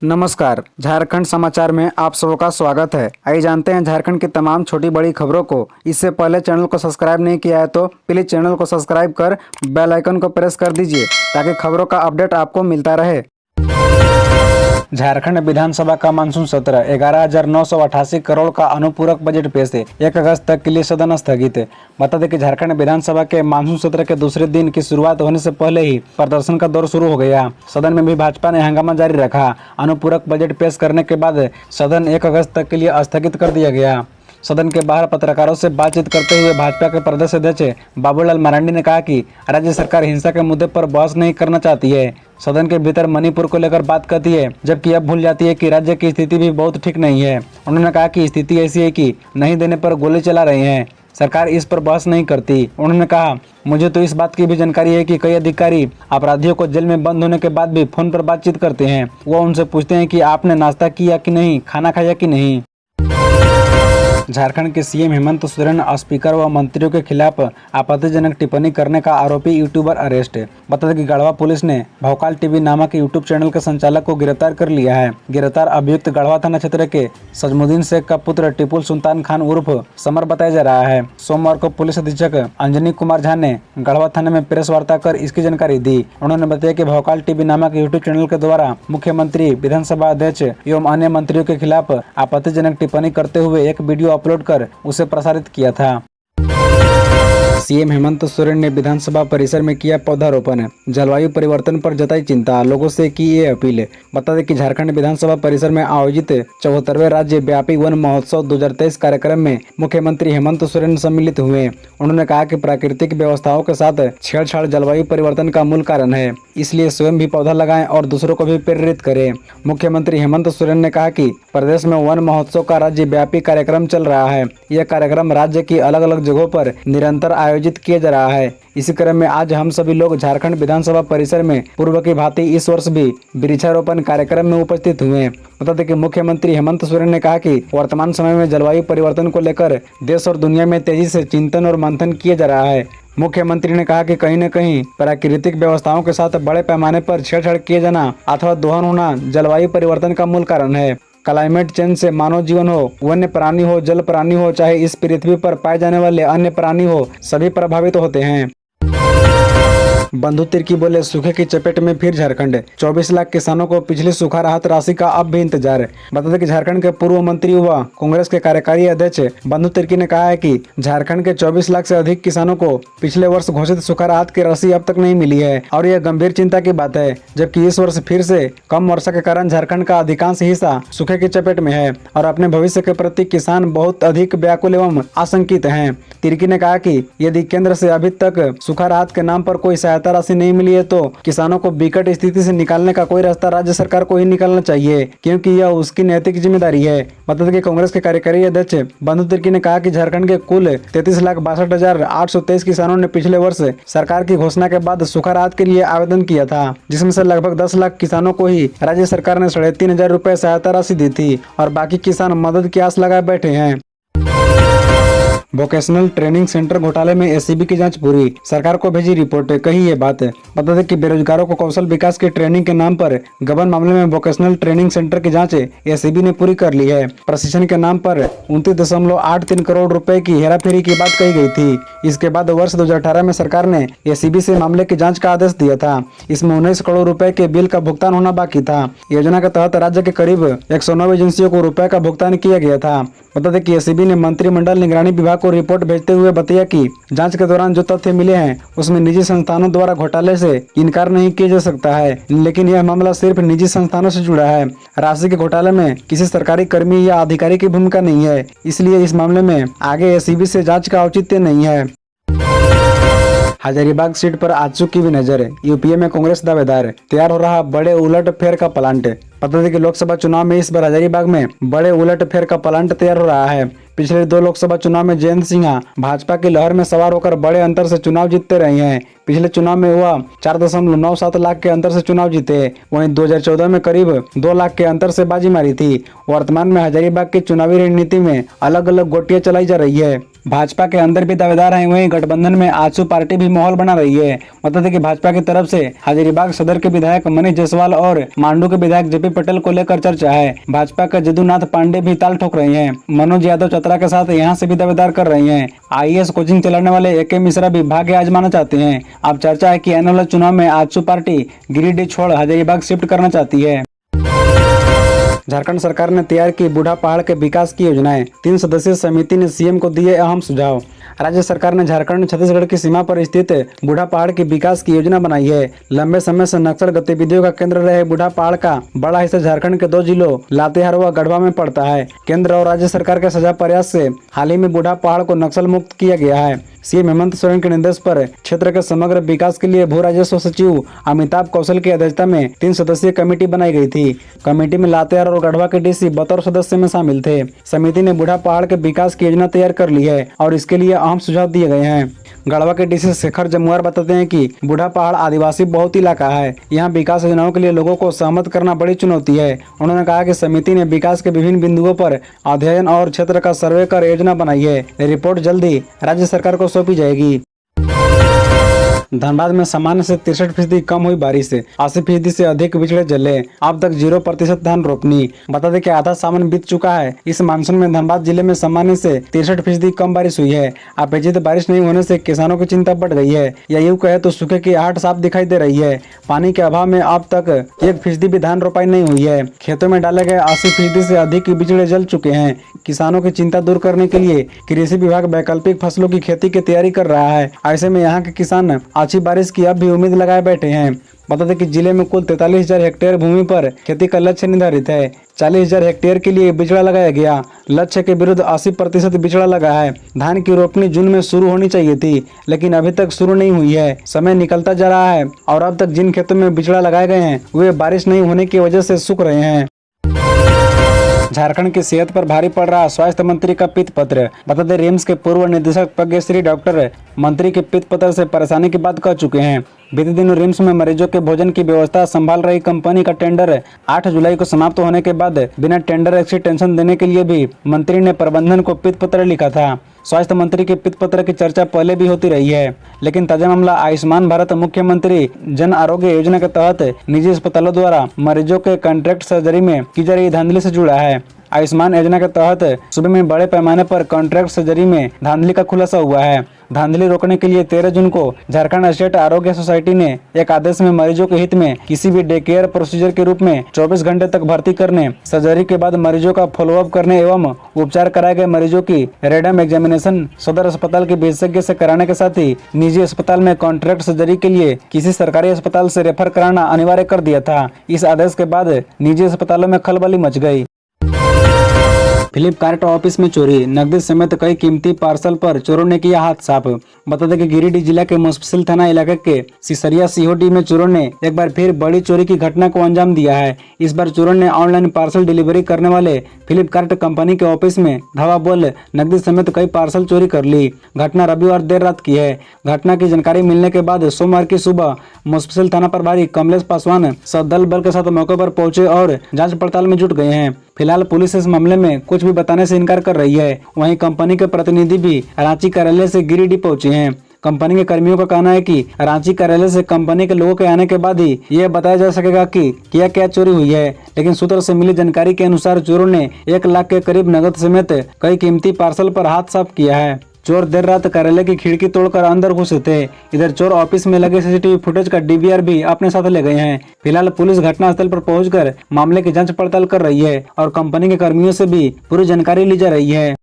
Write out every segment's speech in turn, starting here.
नमस्कार, झारखंड समाचार में आप सबका स्वागत है। आइए जानते हैं झारखंड की तमाम छोटी बड़ी खबरों को। इससे पहले चैनल को सब्सक्राइब नहीं किया है तो प्लीज चैनल को सब्सक्राइब कर बेल आइकन को प्रेस कर दीजिए ताकि खबरों का अपडेट आपको मिलता रहे। झारखंड विधानसभा का मानसून सत्र 11,988 करोड़ का अनुपूरक बजट पेश है। 1 अगस्त तक के लिए सदन स्थगित है। बता दें कि झारखंड विधानसभा के मानसून सत्र के दूसरे दिन की शुरुआत होने से पहले ही प्रदर्शन का दौर शुरू हो गया। सदन में भी भाजपा ने हंगामा जारी रखा। अनुपूरक बजट पेश करने के बाद सदन 1 अगस्त तक के लिए स्थगित कर दिया गया। सदन के बाहर पत्रकारों से बातचीत करते हुए भाजपा के प्रदेश अध्यक्ष बाबूलाल मरांडी ने कहा कि राज्य सरकार हिंसा के मुद्दे पर बहस नहीं करना चाहती है। सदन के भीतर मणिपुर को लेकर बात करती है, जबकि अब भूल जाती है कि राज्य की स्थिति भी बहुत ठीक नहीं है। उन्होंने कहा कि स्थिति ऐसी है कि नहीं देने पर गोली चला रहे हैं, सरकार इस पर बहस नहीं करती। उन्होंने कहा, मुझे तो इस बात की भी जानकारी है कि कई अधिकारी अपराधियों को जेल में बंद होने के बाद भी फोन पर बातचीत करते हैं। वो उनसे पूछते हैं कि आपने नाश्ता किया कि नहीं, खाना खाया कि नहीं। झारखंड के सीएम हेमंत सोरेन स्पीकर व मंत्रियों के खिलाफ आपत्तिजनक टिप्पणी करने का आरोपी यूट्यूबर अरेस्ट है। बता दें कि गढ़वा पुलिस ने भौकाल टीवी नामक यूट्यूब चैनल के संचालक को गिरफ्तार कर लिया है। गिरफ्तार अभियुक्त गढ़वा थाना क्षेत्र के सजमुद्दीन शेख का पुत्र टिपुल सुल्तान खान उर्फ समर बताया जा रहा है। सोमवार को पुलिस अधीक्षक अंजनी कुमार झा ने गढ़वा थाने में प्रेस वार्ता कर इसकी जानकारी दी। उन्होंने बताया कि भौकाल टीवी नामक यूट्यूब चैनल के द्वारा मुख्यमंत्री, विधानसभा अध्यक्ष एवं अन्य मंत्रियों के खिलाफ आपत्तिजनक टिप्पणी करते हुए एक वीडियो अपलोड कर उसे प्रसारित किया था। सीएम हेमंत सोरेन ने विधानसभा परिसर में किया पौधारोपण। जलवायु परिवर्तन पर जताई चिंता, लोगों से की ये अपील। बता दें कि झारखंड विधानसभा परिसर में आयोजित 74वें राज्य व्यापी वन महोत्सव 2023 कार्यक्रम में मुख्यमंत्री हेमंत सोरेन सम्मिलित हुए। उन्होंने कहा कि प्राकृतिक व्यवस्थाओं के साथ छेड़छाड़ जलवायु परिवर्तन का मूल कारण है, इसलिए स्वयं भी पौधा लगाएं और दूसरों को भी प्रेरित करें। मुख्यमंत्री हेमंत सोरेन ने कहा कि प्रदेश में वन महोत्सव का राज्य व्यापी कार्यक्रम चल रहा है। यह कार्यक्रम राज्य की अलग अलग जगहों पर निरंतर आयोजित किया जा रहा है। इसी क्रम में आज हम सभी लोग झारखंड विधानसभा परिसर में पूर्व की भांति इस वर्ष भी वृक्षारोपण कार्यक्रम में उपस्थित हुए। बता दें कि मुख्यमंत्री हेमंत सोरेन ने कहा कि वर्तमान समय में जलवायु परिवर्तन को लेकर देश और दुनिया में तेजी से चिंतन और मंथन किया जा रहा है। मुख्यमंत्री ने कहा कि कहीं न कहीं प्राकृतिक व्यवस्थाओं के साथ बड़े पैमाने पर छेड़छाड़ किए जाना अथवा दोहन होना जलवायु परिवर्तन का मूल कारण है। क्लाइमेट चेंज से मानव जीवन हो, वन्य प्राणी हो, जल प्राणी हो, चाहे इस पृथ्वी पर पाए जाने वाले अन्य प्राणी हो, सभी प्रभावित होते हैं। बंधु तिर्की बोले, सूखे की चपेट में फिर झारखंड। 24 लाख किसानों को पिछली सूखा राहत राशि का अब भी इंतजार। बता दें कि झारखंड के पूर्व मंत्री व कांग्रेस के कार्यकारी अध्यक्ष बंधु तिर्की ने कहा है कि झारखंड के 24 लाख से अधिक किसानों को पिछले वर्ष घोषित सूखा राहत की राशि अब तक नहीं मिली है और यह गंभीर चिंता की बात है। जबकि इस वर्ष फिर से कम वर्षा के कारण झारखंड का अधिकांश हिस्सा सूखे की चपेट में है और अपने भविष्य के प्रति किसान बहुत अधिक व्याकुल एवं आशंकित हैं। तिर्की ने कहा कि यदि केंद्र से अभी तक सूखा राहत के नाम पर कोई सहायता राशि नहीं मिली है तो किसानों को विकट स्थिति से निकालने का कोई रास्ता राज्य सरकार को ही निकालना चाहिए, क्योंकि यह उसकी नैतिक जिम्मेदारी है। बता दें कि कांग्रेस के कार्यकारी अध्यक्ष बंधु तिर्की ने कहा कि झारखंड के कुल 33,62,823 किसानों ने पिछले वर्ष सरकार की घोषणा के बाद सूखा राहत के लिए आवेदन किया था, जिसमें से लगभग 10 लाख किसानों को ही राज्य सरकार ने 3,500 रुपए सहायता राशि दी थी और बाकी किसान मदद की आस लगाए बैठे हैं। वोकेशनल ट्रेनिंग सेंटर घोटाले में एसीबी की जांच पूरी, सरकार को भेजी रिपोर्ट, कही ये बात। बता दें कि बेरोजगारों को कौशल विकास की ट्रेनिंग के नाम पर गबन मामले में वोकेशनल ट्रेनिंग सेंटर की जांच एसीबी ने पूरी कर ली है। प्रशिक्षण के नाम पर 29.83 करोड़ रुपए की हेराफेरी की बात कही गई थी। इसके बाद वर्ष 2018 में सरकार ने एसीबी से मामले की जाँच का आदेश दिया था। इसमें 19 करोड़ रुपए के बिल का भुगतान होना बाकी था। योजना के तहत राज्य के करीब 109 एजेंसियों को रुपए का भुगतान किया गया था। बता दें कि एसीबी ने मंत्रिमंडल निगरानी विभाग को रिपोर्ट भेजते हुए बताया कि जांच के दौरान जो तथ्य मिले हैं उसमें निजी संस्थानों द्वारा घोटाले से इनकार नहीं किया जा सकता है, लेकिन यह मामला सिर्फ निजी संस्थानों से जुड़ा है। राशि के घोटाले में किसी सरकारी कर्मी या अधिकारी की भूमिका नहीं है, इसलिए इस मामले में आगे एसीबी से जांच का औचित्य नहीं है। हजारीबाग सीट पर आजसू की भी नजर, यूपीए में कांग्रेस दावेदार, तैयार हो रहा बड़े उलट फेर का प्लांट। पता है कि लोकसभा चुनाव में इस बार हजारीबाग में बड़े उलट फेर का प्लांट तैयार हो रहा है। पिछले 2 लोकसभा चुनाव में जयंत सिन्हा भाजपा की लहर में सवार होकर बड़े अंतर से चुनाव जीतते रहे हैं। पिछले चुनाव में वह 4.97 लाख के अंतर से चुनाव जीते। वहीं 2014 में करीब 2 लाख के अंतर से बाजी मारी थी। वर्तमान में हजारीबाग की चुनावी रणनीति में अलग अलग गोटियां चलाई जा रही है। भाजपा के अंदर भी दावेदार हैं, वहीं गठबंधन में आजसू पार्टी भी माहौल बना रही है। बता दें कि भाजपा की तरफ से हजारीबाग सदर के विधायक मनीष जायसवाल और मांडू के विधायक जेपी पटेल को लेकर चर्चा है। भाजपा का जदुनाथ पांडे भी ताल ठोक रहे हैं। मनोज यादव चतरा के साथ यहां से भी दावेदार कर रहे हैं। आईएएस कोचिंग चलाने वाले एके मिश्रा भी भाग्य आजमाना चाहते हैं। अब चर्चा है कि आने वाले चुनाव में आजसू पार्टी गिरिडीह छोड़ हजारीबाग शिफ्ट करना चाहती है। झारखंड सरकार ने तैयार की बूढ़ा पहाड़ के विकास की योजनाएं। 3 सदस्यीय समिति ने सीएम को दिए अहम सुझाव। राज्य सरकार ने झारखंड छत्तीसगढ़ की सीमा पर स्थित बूढ़ा पहाड़ के विकास की योजना बनाई है। लंबे समय से नक्सल गतिविधियों का केंद्र रहे बूढ़ा पहाड़ का बड़ा हिस्सा झारखंड के 2 जिलों लातेहार व गढ़वा में पड़ता है। केंद्र और राज्य सरकार के सजा प्रयास से हाल ही में बूढ़ा पहाड़ को नक्सल मुक्त किया गया है। सीएम हेमंत सोरेन के निर्देश पर क्षेत्र के समग्र विकास के लिए भू राजस्व सचिव अमिताभ कौशल की अध्यक्षता में 3 सदस्यीय कमेटी बनाई गई थी। कमेटी में लातेहार और गढ़वा के डीसी बतौर सदस्य में शामिल थे। समिति ने बूढ़ा पहाड़ के विकास की योजना तैयार कर ली है और इसके लिए अहम सुझाव दिए गए हैं। गढ़वा के डीसी शेखर जमुआर बताते हैं कि बूढ़ा पहाड़ आदिवासी बहुत इलाका है। यहाँ विकास योजनाओं के लिए लोगों को सहमत करना बड़ी चुनौती है। उन्होंने कहा कि समिति ने विकास के विभिन्न बिंदुओं पर अध्ययन और क्षेत्र का सर्वे कर योजना बनाई है। रिपोर्ट जल्दी राज्य सरकार को सौंपी जाएगी। धनबाद में सामान्य से 63% कम हुई बारिश से 80% से अधिक बिचड़े जले। अब तक 0% धान रोपनी। बता दें कि आधा सावन बीत चुका है। इस मानसून में धनबाद जिले में सामान्य से 63% कम बारिश हुई है। अपेक्षित बारिश नहीं होने से किसानों की चिंता बढ़ गई है। या यूं कहे तो सूखे की आहट साफ दिखाई दे रही है। पानी के अभाव में अब तक 1% भी धान रोपाई नहीं हुई है। खेतों में डाले गए 80% से अधिक बिचड़े जल चुके हैं। किसानों की चिंता दूर करने के लिए कृषि विभाग वैकल्पिक फसलों की खेती की तैयारी कर रहा है। ऐसे में यहाँ के किसान अच्छी बारिश की अब भी उम्मीद लगाए बैठे हैं। बता दें कि जिले में कुल 43,000 हेक्टेयर भूमि पर खेती का लक्ष्य निर्धारित है। 40,000 हेक्टेयर के लिए बिचड़ा लगाया गया। लक्ष्य के विरुद्ध 80% बिचड़ा लगा है। धान की रोपनी जून में शुरू होनी चाहिए थी, लेकिन अभी तक शुरू नहीं हुई है। समय निकलता जा रहा है और अब तक जिन खेतों में बिचड़ा लगाए गए हैं वे बारिश नहीं होने की वजह से सूख रहे हैं। झारखंड की सेहत पर भारी पड़ रहा स्वास्थ्य मंत्री का पित्त पत्र। बता दें रिम्स के पूर्व निदेशक पद्मश्री डॉक्टर मंत्री के पित्त पत्र से परेशानी की बात कह चुके हैं। बीते दिनों रिम्स में मरीजों के भोजन की व्यवस्था संभाल रही कंपनी का टेंडर 8 जुलाई को समाप्त होने के बाद बिना टेंडर एक्सटेंशन देने के लिए भी मंत्री ने प्रबंधन को पित्त पत्र लिखा था। स्वास्थ्य मंत्री के पित्त पत्र की चर्चा पहले भी होती रही है, लेकिन ताजा मामला आयुष्मान भारत मुख्यमंत्री जन आरोग्य योजना के तहत निजी अस्पतालों द्वारा मरीजों के कॉन्ट्रैक्ट सर्जरी में की जा रही धांधली से जुड़ा है। आयुष्मान योजना के तहत सूबे में बड़े पैमाने पर कॉन्ट्रैक्ट सर्जरी में धांधली का खुलासा हुआ है। धांधली रोकने के लिए 13 जून को झारखंड स्टेट आरोग्य सोसाइटी ने एक आदेश में मरीजों के हित में किसी भी डे केयर प्रोसीजर के रूप में 24 घंटे तक भर्ती करने, सर्जरी के बाद मरीजों का फॉलोअप करने एवं उपचार कराए गए मरीजों की रैंडम एग्जामिनेशन सदर अस्पताल के विशेषज्ञ से कराने के साथ ही निजी अस्पताल में कॉन्ट्रैक्ट सर्जरी के लिए किसी सरकारी अस्पताल से रेफर कराना अनिवार्य कर दिया था। इस आदेश के बाद निजी अस्पतालों में खलबली मच गई। फ्लिपकार्ट ऑफिस में चोरी, नकदी समेत कई कीमती पार्सल पर चोरों ने किया हाथ साफ। बता दें कि गिरिडीह जिला के मुफस्सिल थाना इलाके के सिसरिया सीओडी में चोरों ने एक बार फिर बड़ी चोरी की घटना को अंजाम दिया है। इस बार चोरों ने ऑनलाइन पार्सल डिलीवरी करने वाले फ्लिपकार्ट कंपनी के ऑफिस में धावा बोल नकदी समेत कई पार्सल चोरी कर ली। घटना रविवार देर रात की है। घटना की जानकारी मिलने के बाद सोमवार की सुबह मुफस्सिल थाना प्रभारी कमलेश पासवान सदल बल के साथ मौके पर पहुंचे और जांच पड़ताल में जुट गए हैं। फिलहाल पुलिस इस मामले में कुछ भी बताने से इनकार कर रही है। वहीं कंपनी के प्रतिनिधि भी रांची कार्यालय से गिरिडीह पहुंचे हैं। कंपनी के कर्मियों का कहना है कि रांची कार्यालय से कंपनी के लोगों के आने के बाद ही यह बताया जा सकेगा कि क्या चोरी हुई है। लेकिन सूत्रों से मिली जानकारी के अनुसार चोरों ने 1 लाख के करीब नकद समेत कई कीमती पार्सल पर हाथ साफ किया है। चोर देर रात कार्यालय की खिड़की तोड़कर अंदर घुसे थे। इधर चोर ऑफिस में लगे सीसीटीवी फुटेज का डीवीआर भी अपने साथ ले गए हैं। फिलहाल पुलिस घटनास्थल पर पहुंचकर मामले की जांच पड़ताल कर रही है और कंपनी के कर्मियों से भी पूरी जानकारी ली जा रही है।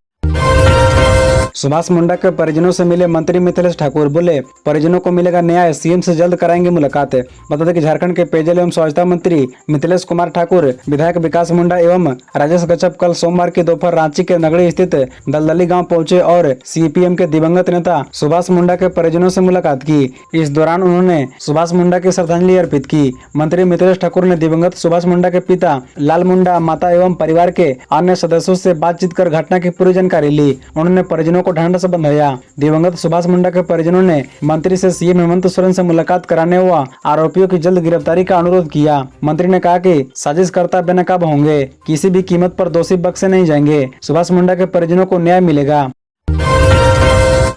सुभाष मुंडा के परिजनों से मिले मंत्री मिथिलेश ठाकुर, बोले परिजनों को मिलेगा न्याय, सीएम से जल्द कराएंगे मुलाकात। बता दें कि झारखंड के पेयजल एवं स्वच्छता मंत्री मिथिलेश कुमार ठाकुर, विधायक विकास मुंडा एवं राजेश गच्छप कल सोमवार की दोपहर रांची के नगड़ी स्थित दलदली गांव पहुंचे और सीपीएम के दिवंगत नेता सुभाष मुंडा के परिजनों से मुलाकात की। इस दौरान उन्होंने सुभाष मुंडा की श्रद्धांजलि अर्पित की। मंत्री मिथिलेश ठाकुर ने दिवंगत सुभाष मुंडा के पिता लाल मुंडा, माता एवं परिवार के अन्य सदस्यों से बातचीत कर घटना की पूरी जानकारी ली। उन्होंने परिजनों को ढांढस बंधाया। दिवंगत सुभाष मुंडा के परिजनों ने मंत्री से सीएम हेमंत सोरेन से मुलाकात कराने व आरोपियों की जल्द गिरफ्तारी का अनुरोध किया। मंत्री ने कहा कि साजिशकर्ता बेनकाब होंगे, किसी भी कीमत पर दोषी बख्शे नहीं जाएंगे। सुभाष मुंडा के परिजनों को न्याय मिलेगा।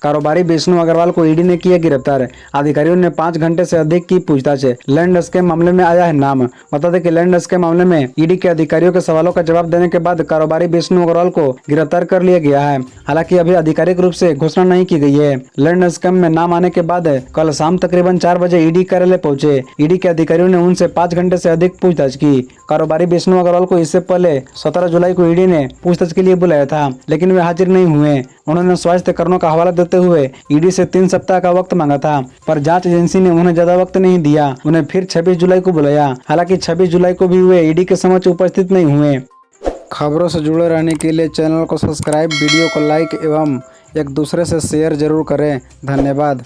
कारोबारी विष्णु अग्रवाल को ईडी ने किया गिरफ्तार। अधिकारियों ने 5 घंटे से अधिक की पूछताछ। लैंड स्कैम मामले में आया है नाम। बता दें कि लैंड स्कैम मामले में ईडी के अधिकारियों के सवालों का जवाब देने के बाद कारोबारी विष्णु अग्रवाल को गिरफ्तार कर लिया गया है। हालांकि अभी आधिकारिक रूप से घोषणा नहीं की गई है। लैंड स्कैम में नाम आने के बाद कल शाम तकरीबन 4 बजे ईडी कार्यालय पहुंचे। ईडी के अधिकारियों ने उनसे 5 घंटे से अधिक पूछताछ की। कारोबारी विष्णु अग्रवाल को इससे पहले 17 जुलाई को ईडी ने पूछताछ के लिए बुलाया था, लेकिन वे हाजिर नहीं हुए। उन्होंने स्वास्थ्य कारणों का हवाला देते हुए ईडी से 3 सप्ताह का वक्त मांगा था, पर जांच एजेंसी ने उन्हें ज्यादा वक्त नहीं दिया। उन्हें फिर 26 जुलाई को बुलाया। हालांकि 26 जुलाई को भी वे ईडी के समक्ष उपस्थित नहीं हुए। खबरों से जुड़े रहने के लिए चैनल को सब्सक्राइब, वीडियो को लाइक एवं एक दूसरे से शेयर जरूर करें। धन्यवाद।